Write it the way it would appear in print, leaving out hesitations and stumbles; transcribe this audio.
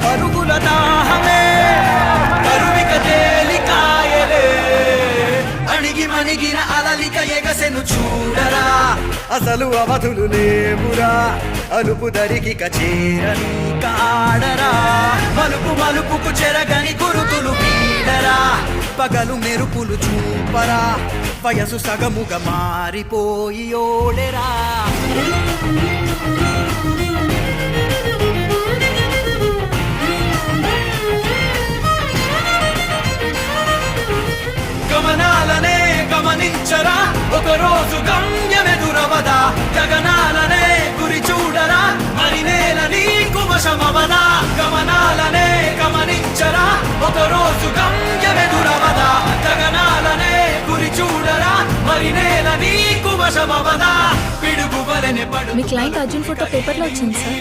పరుగుల దాహమే కరువిక తేలికాయలే అణిగి మణిగిన అలలిక ఎగసెను చూడరా అసలు అవధులు లేవురా అలుపు దరికి కచేరని కాడరా మలుపు మలుపుకు చెరగని గురుతులు పీడరా పగలు మెరుపులు చూపరా వయసు సగముగా మారిపోయి ఓడెరా గమనాలనే గమనించరా ఒకరోజు గమ్యమెదురవదా గగనాలనే గురి చూడరా మరి నేల నీకు వశమవదా గమనాలనే గమనించరా ఒకరోజు గమ్యమెదురవదా గగనాలనే గురి చూడరా మరి నేల నీకు వశమవదా పిడుగు వలెనే పడు మీ క్లయింట్ అర్జున్ ఫోటో పేపర్లో వచ్చింది సార్.